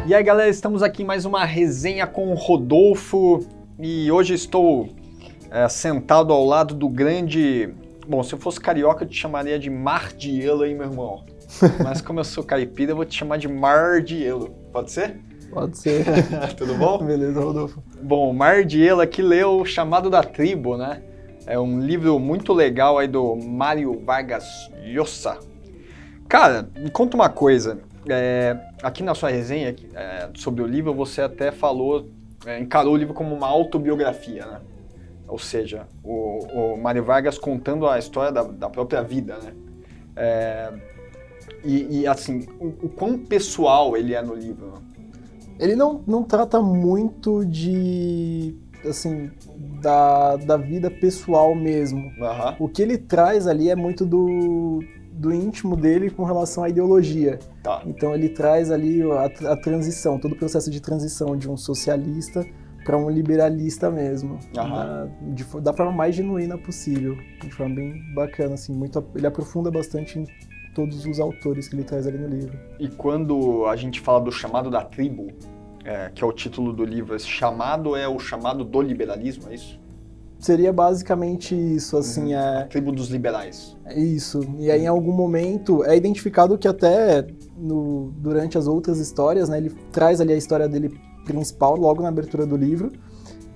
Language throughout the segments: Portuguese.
E aí, galera, estamos aqui em mais uma resenha com o Rodolfo e hoje estou sentado ao lado do grande... Bom, se eu fosse carioca eu te chamaria de Mardielo, hein, meu irmão? Mas como eu sou caipira, eu vou te chamar de Mardielo. Pode ser? Pode ser. Tudo bom? Beleza, Rodolfo. Bom, Mardielo aqui leu O Chamado da Tribo, né? É um livro muito legal aí do Mário Vargas Llosa. Cara, me conta uma coisa. Aqui na sua resenha sobre o livro, você até falou, encarou o livro como uma autobiografia, né? Ou seja, o Mário Vargas contando a história da própria vida, né? Assim, o quão pessoal ele é no livro? Ele não trata muito assim, da vida pessoal mesmo. Uhum. O que ele traz ali é muito do íntimo dele com relação à ideologia. Tá. Então ele traz ali a transição, todo o processo de transição de um socialista para um liberalista mesmo, da forma mais genuína possível, de forma bem bacana, assim, ele aprofunda bastante em todos os autores que ele traz ali no livro. E quando a gente fala do Chamado da Tribo, que é o título do livro, esse chamado é o chamado do liberalismo, é isso? Seria basicamente isso, assim, A tribo dos liberais. É isso. E aí, em algum momento, é identificado que até durante as outras histórias, né, ele traz ali a história dele principal, logo na abertura do livro,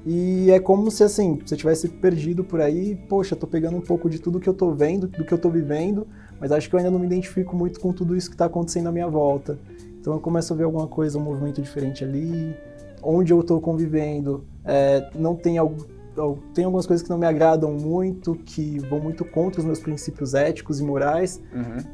e é como se, assim, você tivesse perdido por aí, poxa, tô pegando um pouco de tudo que eu tô vendo, do que eu tô vivendo, mas acho que eu ainda não me identifico muito com tudo isso que tá acontecendo à minha volta. Então eu começo a ver alguma coisa, um movimento diferente ali, onde eu tô convivendo, tem algumas coisas que não me agradam muito, que vão muito contra os meus princípios éticos e morais,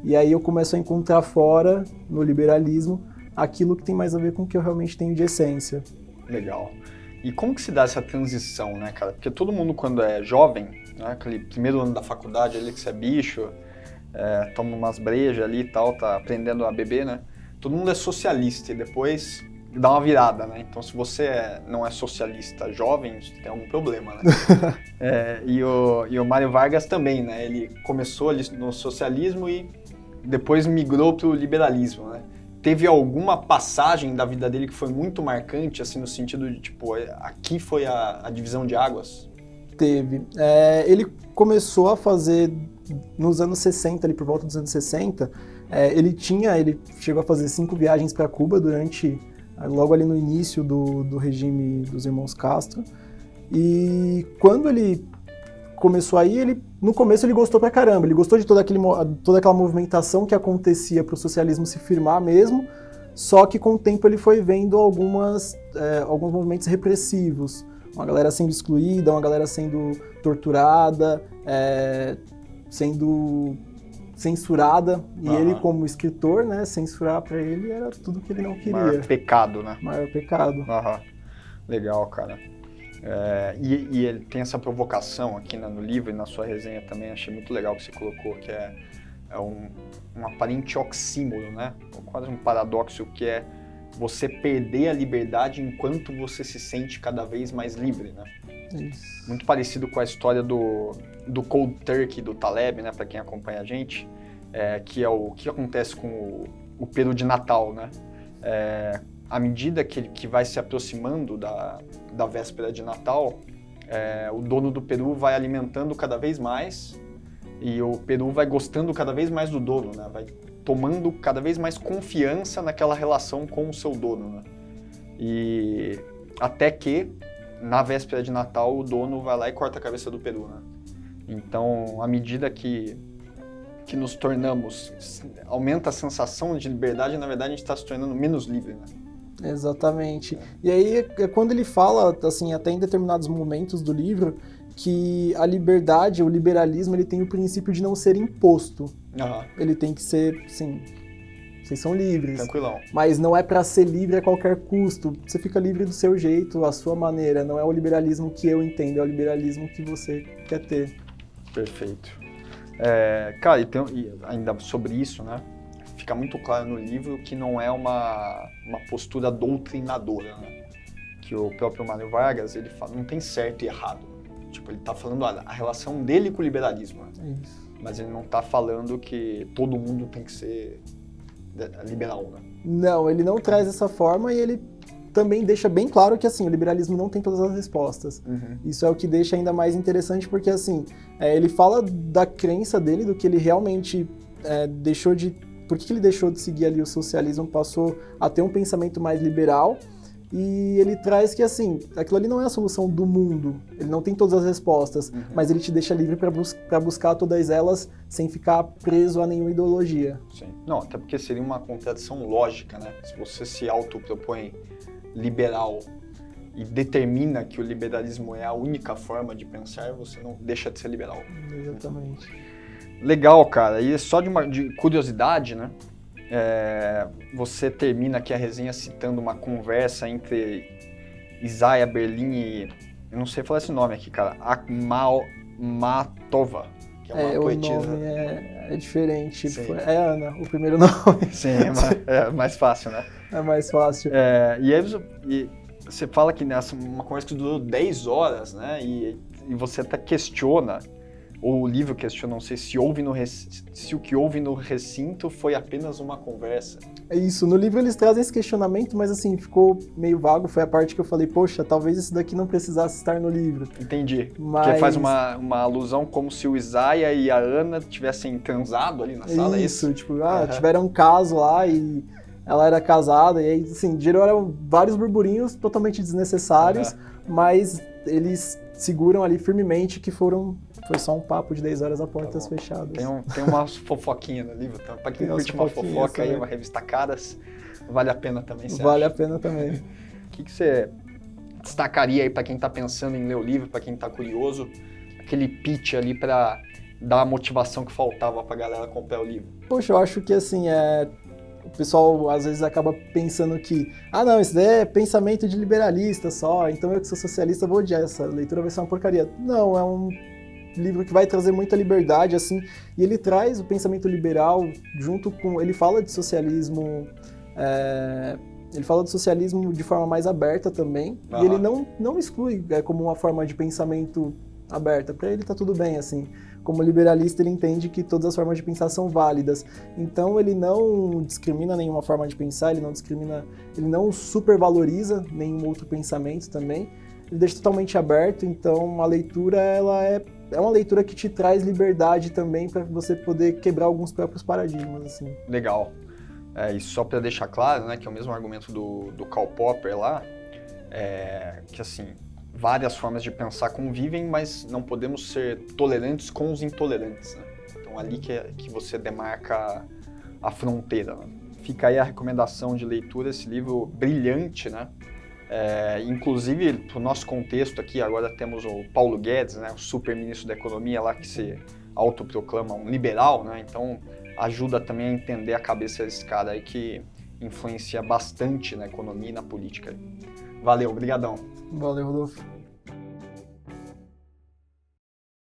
e aí eu começo a encontrar fora, no liberalismo, aquilo que tem mais a ver com o que eu realmente tenho de essência. Legal. E como que se dá essa transição, né, cara? Porque todo mundo, quando é jovem, né, aquele primeiro ano da faculdade ali que você é bicho, toma umas brejas ali e tal, tá aprendendo a beber, né? Todo mundo é socialista e depois dá uma virada, né? Então, se você não é socialista jovem, você tem algum problema, né? E o Mário Vargas também, né? Ele começou ali no socialismo e depois migrou para o liberalismo, né? Teve alguma passagem da vida dele que foi muito marcante, assim, no sentido de, tipo, aqui foi a divisão de águas? Teve. Ele começou a fazer, nos anos 60, ali por volta dos anos 60, ele chegou a fazer 5 viagens para Cuba logo ali no início do regime dos irmãos Castro, e quando ele começou aí, no começo ele gostou pra caramba, ele gostou de toda aquela movimentação que acontecia para o socialismo se firmar mesmo, só que com o tempo ele foi vendo alguns movimentos repressivos, uma galera sendo excluída, uma galera sendo torturada, sendo censurada, e ele como escritor, né, censurar pra ele era tudo que ele não queria. Maior pecado, né? Maior pecado. Legal, cara. E ele tem essa provocação aqui no livro e na sua resenha também, achei muito legal que você colocou, que é um aparente oxímoro, né? Quase um paradoxo, que é você perder a liberdade enquanto você se sente cada vez mais livre, né? Isso. Muito parecido com a história do Cold Turkey, do Taleb, né? Para quem acompanha a gente, que é o que acontece com o peru de Natal, né? À medida que vai se aproximando da véspera de Natal, o dono do peru vai alimentando cada vez mais e o peru vai gostando cada vez mais do dono, né? Vai tomando cada vez mais confiança naquela relação com o seu dono, né? E até que, na véspera de Natal, o dono vai lá e corta a cabeça do peru, né? Então, à medida que nos tornamos, aumenta a sensação de liberdade, na verdade a gente está se tornando menos livre, né? Exatamente. E aí é quando ele fala, assim, até em determinados momentos do livro, que a liberdade, o liberalismo, ele tem o princípio de não ser imposto. Ele tem que ser, assim, vocês são livres. Tranquilão. Mas não é para ser livre a qualquer custo. Você fica livre do seu jeito, à sua maneira. Não é o liberalismo que eu entendo, é o liberalismo que você quer ter. Perfeito. Cara, e ainda sobre isso, né? Fica muito claro no livro que não é uma postura doutrinadora, né? Que o próprio Mário Vargas, ele fala, não tem certo e errado. Tipo, ele tá falando a relação dele com o liberalismo, né? Isso. Mas ele não tá falando que todo mundo tem que ser liberal, né? Não, ele não traz dessa forma e ele também deixa bem claro que, assim, o liberalismo não tem todas as respostas. Isso é o que deixa ainda mais interessante porque, assim, ele fala da crença dele, do que ele realmente deixou de... Por que ele deixou de seguir ali o socialismo, passou a ter um pensamento mais liberal. E ele traz que, assim, aquilo ali não é a solução do mundo, ele não tem todas as respostas, mas ele te deixa livre para buscar todas elas sem ficar preso a nenhuma ideologia. Sim. Não, até porque seria uma contradição lógica, né? Se você se autopropõe liberal e determina que o liberalismo é a única forma de pensar, você não deixa de ser liberal. Exatamente. Legal, cara. E só de curiosidade, né? Você termina aqui a resenha citando uma conversa entre Isaiah Berlin e... Eu não sei falar esse nome aqui, cara. Akhmatova, que é uma poetisa. O nome é diferente. Sim. É Ana, o primeiro nome. Sim, é mais fácil, né? É mais fácil. E aí você fala que nessa uma conversa que durou 10 horas, né? E você até questiona, ou o livro questiona, não sei se o que houve no recinto foi apenas uma conversa. É isso, no livro eles trazem esse questionamento, mas assim, ficou meio vago, foi a parte que eu falei, poxa, talvez isso daqui não precisasse estar no livro. Entendi, mas... porque faz uma alusão como se o Isaiah e a Ana tivessem transado ali na sala, é isso? Tipo, tiveram um caso lá e ela era casada, e aí, assim, gerou vários burburinhos totalmente desnecessários, mas eles seguram ali firmemente que foi só um papo de 10 horas a portas fechadas. Tem umas fofoquinhas no livro, então, pra quem curte uma fofoca aí, uma revista Caras, vale a pena também, Vale a pena também. O que você destacaria aí pra quem tá pensando em ler o livro, pra quem tá curioso, aquele pitch ali pra dar a motivação que faltava pra galera comprar o livro? Poxa, eu acho que assim, o pessoal às vezes acaba pensando que não, isso daí é pensamento de liberalista só, então eu que sou socialista vou odiar, essa leitura vai ser uma porcaria. Não, é um livro que vai trazer muita liberdade, assim, e ele traz o pensamento liberal junto com... Ele fala de socialismo... Ele fala do socialismo de forma mais aberta também, e ele não exclui como uma forma de pensamento aberta. Para ele tá tudo bem, assim. Como liberalista, ele entende que todas as formas de pensar são válidas. Então, ele não discrimina nenhuma forma de pensar, ele não supervaloriza nenhum outro pensamento também. Ele deixa totalmente aberto, então a leitura, ela é uma leitura que te traz liberdade também para você poder quebrar alguns próprios paradigmas, assim. Legal. E só para deixar claro, né, que é o mesmo argumento do Karl Popper lá, que assim, várias formas de pensar convivem, mas não podemos ser tolerantes com os intolerantes, né? Então ali que você demarca a fronteira, né? Fica aí a recomendação de leitura, esse livro brilhante, né? Inclusive, para o nosso contexto aqui, agora temos o Paulo Guedes, né, o super ministro da Economia lá, que se autoproclama um liberal, né? Então ajuda também a entender a cabeça desse cara aí que influencia bastante na economia e na política. Valeu, obrigadão. Valeu, Rodolfo.